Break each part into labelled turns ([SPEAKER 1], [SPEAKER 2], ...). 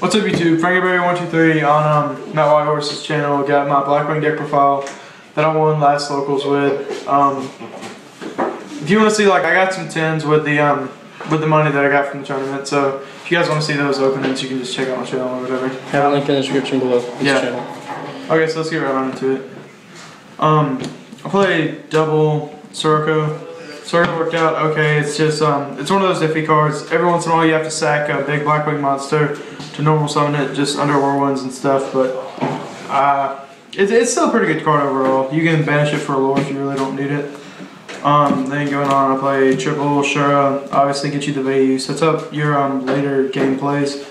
[SPEAKER 1] What's up YouTube? FrankieBerry123 on Matt Whitehorse's channel. Got my Blackwing deck profile that I won last locals with. If you want to see, like, I got some 10s with the money that I got from the tournament. So if you guys want to see those openings, you can just check out my channel or whatever.
[SPEAKER 2] Have a link in the description below.
[SPEAKER 1] Yeah. Channel. Okay, so let's get right on into it. I played double Sirocco. Sirocco worked out okay. It's just it's one of those iffy cards. Every once in a while you have to sack a big Blackwing monster to normal summon it just under whirlwinds and stuff, but it's still a pretty good card overall. You can banish it for a lore if you really don't need it. Then going on, I play triple Shura. Obviously get you the value. Sets up your later game plays.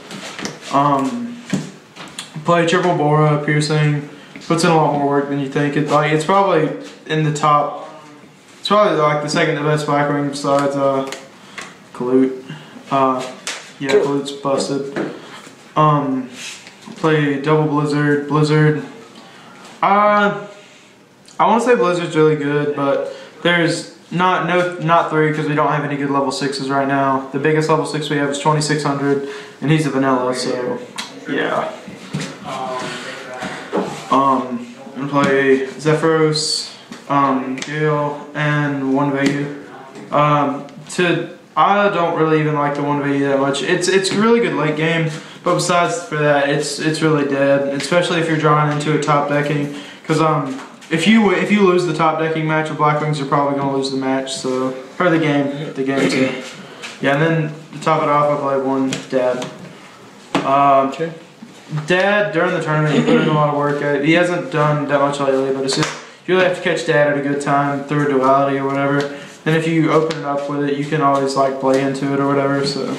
[SPEAKER 1] Play triple Bora piercing. Puts in a lot more work than you think. It's probably in the top. It's probably like the second to best Blackwing besides Kalute. Yeah, Kalute's busted. Play double Blizzard. Blizzard. I want to say Blizzard's really good, but there's not 3 because we don't have any good level 6s right now. The biggest level 6 we have is 2600, and he's a vanilla, so yeah. I'm gonna play Zephyros, Yugioh, and 1 value. I don't really even like the 1 value that much. It's really good late game, but besides for that, it's really dead. Especially if you're drawing into a top decking, because if you lose the top decking match with Blackwings, you're probably gonna lose the match. So or the game too. Yeah, and then to top it off, I play 1 Dad.
[SPEAKER 2] Okay.
[SPEAKER 1] Dad, during the tournament, he put in a lot of work. He hasn't done that much lately, but it's just, you really have to catch Dad at a good time through a duality or whatever. And if you open it up with it, you can always like play into it or whatever. So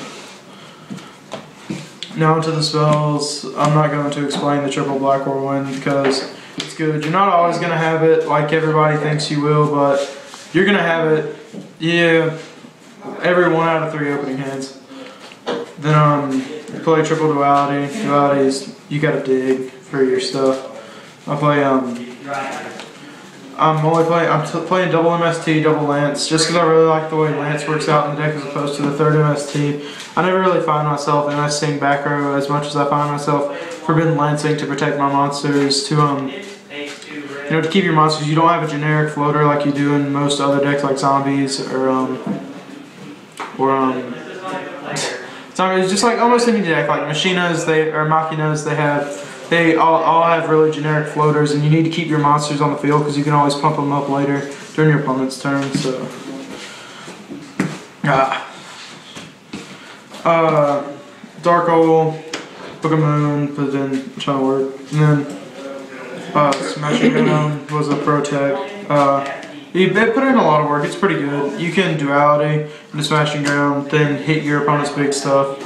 [SPEAKER 1] now into the spells. I'm not going to explain the triple Black Whirlwind because it's good. You're not always going to have it like everybody thinks you will, but you're going to have it, yeah, every 1 out of 3 opening hands. Then you play triple duality. Duality is you gotta dig for your stuff. I play I'm playing double MST, double Lance, just because I really like the way Lance works out in the deck as opposed to the third MST. I never really find myself MSTing back row as much as I find myself forbidden lancing to protect my monsters. To to keep your monsters. You don't have a generic floater like you do in most other decks like zombies So it's just like almost any deck, like Machinas, Machinas, they all have really generic floaters, and you need to keep your monsters on the field because you can always pump them up later during your opponent's turn. So, Dark Hole, Book of Moon, but then trying to work, and then Smashing Ground was a pro tech. They put in a lot of work. It's pretty good. You can duality into Smashing Ground, then hit your opponent's big stuff.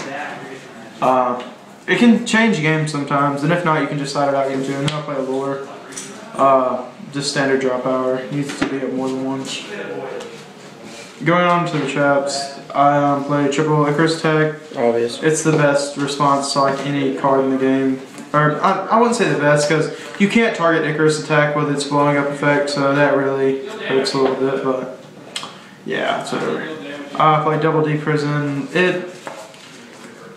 [SPEAKER 1] It can change games sometimes, and if not, you can just side it out game 2. And then I'll play a lore. Just standard draw power. Needs to be at more than once. Going on to the traps, I play triple Icarus attack.
[SPEAKER 2] Obvious.
[SPEAKER 1] It's the best response to like any card in the game. Or I wouldn't say the best because you can't target Icarus attack with its blowing up effect, so that really hurts a little bit. But yeah, so I play double D prison.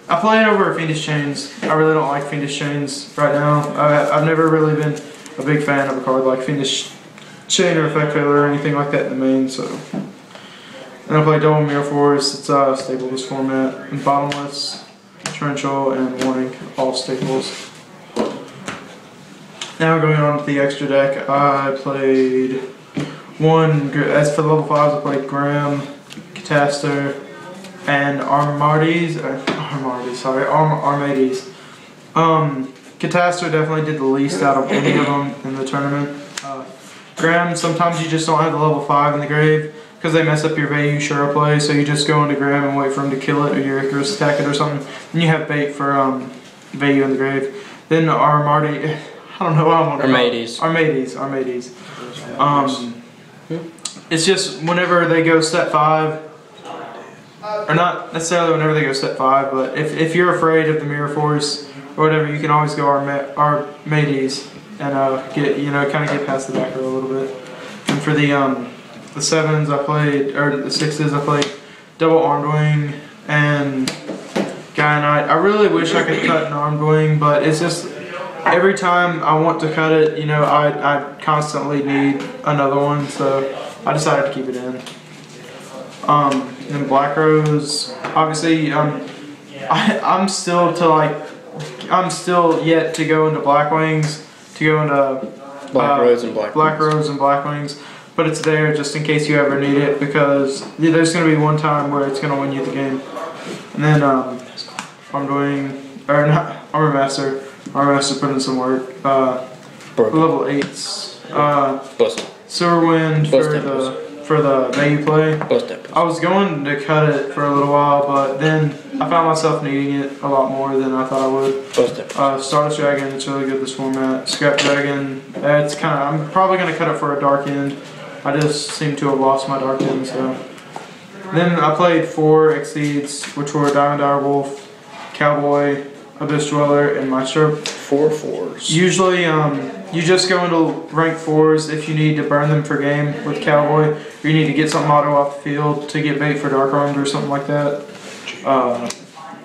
[SPEAKER 1] I play it over Fiendish Chains. I really don't like Fiendish Chains right now. I've never really been a big fan of a card like Fiendish Chain or Effect Failure or anything like that in the main. So, and I play double Mirror Force. It's staple this format. And Bottomless, Torrential, and Warning, all staples. Now going on to the extra deck, I played 1, as for the level 5s, I played Graham, Cataster, and Armades. Cataster definitely did the least out of any of them in the tournament. Graham, sometimes you just don't have the level 5 in the grave because they mess up your Vayu Shura play, so you just go into Graham and wait for him to kill it or your Icarus attack it or something. And you have bait for Vayu in the grave. Then Armades. I don't know what I want to Armades. It's just whenever they go step 5, or not necessarily whenever they go step 5, but if you're afraid of the Mirror Force or whatever, you can always go Armades and kind of get past the back row a little bit. And for the 7s I played, or the 6s I played double Armed Wing and Guy Knight. I really wish I could cut an armed wing, but it's just every time I want to cut it, you know, I constantly need another one, so I decided to keep it in. And Black Rose, obviously, I'm still yet to go into Blackwings, to go into
[SPEAKER 2] Black Rose and
[SPEAKER 1] Blackwings, but it's there just in case you ever need it, because there's going to be one time where it's going to win you the game. And then Armor Master put in some work. Level 8s. Silver Wind for the Bayou play. I was going to cut it for a little while, but then I found myself needing it a lot more than I thought I would. Stardust Dragon, it's really good this format. Scrap Dragon, I'm probably going to cut it for a Dark End. I just seem to have lost my Dark End, so. Then I played 4 Exceeds, which were Diamond Dire Wolf, Cowboy, Abyss Dweller, and Maestro.
[SPEAKER 2] 4 4s.
[SPEAKER 1] Usually, you just go into rank 4s if you need to burn them for game with Cowboy, or you need to get something auto off the field to get bait for Dark Armed or something like that.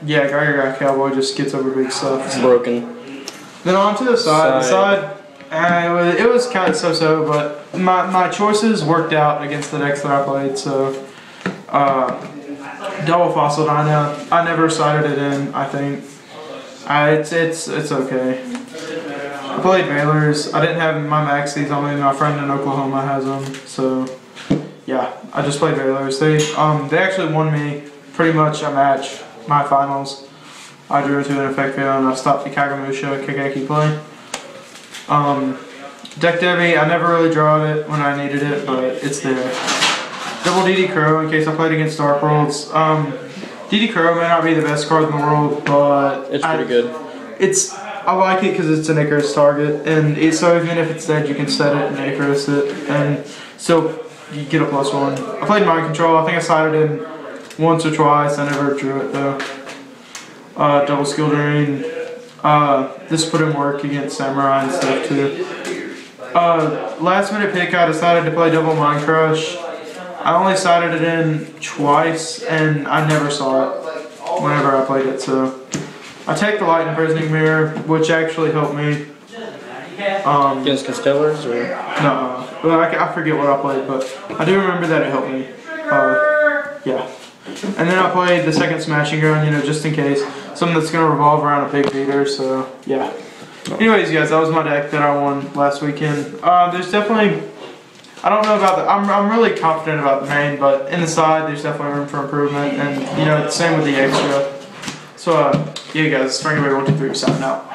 [SPEAKER 1] Yeah, Geiger Cowboy just gets over big stuff.
[SPEAKER 2] It's broken.
[SPEAKER 1] Then on to the side. It was kind of so-so, but my choices worked out against the decks that I played, so. Double Fossil Dino. I never sided it in, I think. It's okay. I played Baylors. I didn't have my Maxies on me. My friend in Oklahoma has them, so yeah, I just played Baylors. They actually won me pretty much a match, my finals. I drew to an effect fail and I stopped the Kagamusha Kageki play. Deck Debbie, I never really drawed it when I needed it, but it's there. Double DD Crow in case I played against Dark Worlds. DD Crow may not be the best card in the world, but
[SPEAKER 2] it's pretty good.
[SPEAKER 1] I like it because it's an Icarus target, and so even if it's dead, you can set it and Icarus it, and still you get a +1. I played Mind Control. I think I sided in once or twice. I never drew it though. Double Skill Drain. This put in work against Samurai and stuff too. Last minute pick, I decided to play Double Mind Crush. I only sided it in twice, and I never saw it whenever I played it, so. I take the Light Imprisoning Mirror, which actually helped me.
[SPEAKER 2] Against Constellars, or?
[SPEAKER 1] No, well, I forget what I played, but I do remember that it helped me. Yeah. And then I played the second Smashing Gun, you know, just in case. Something that's going to revolve around a big beater, so yeah. Anyways, guys, that was my deck that I won last weekend. There's definitely... I don't know about the... I'm really confident about the main, but in the side, there's definitely room for improvement. And, you know, same with the extra. So, yeah, guys, Spring Away 1, 2, 3, signing out.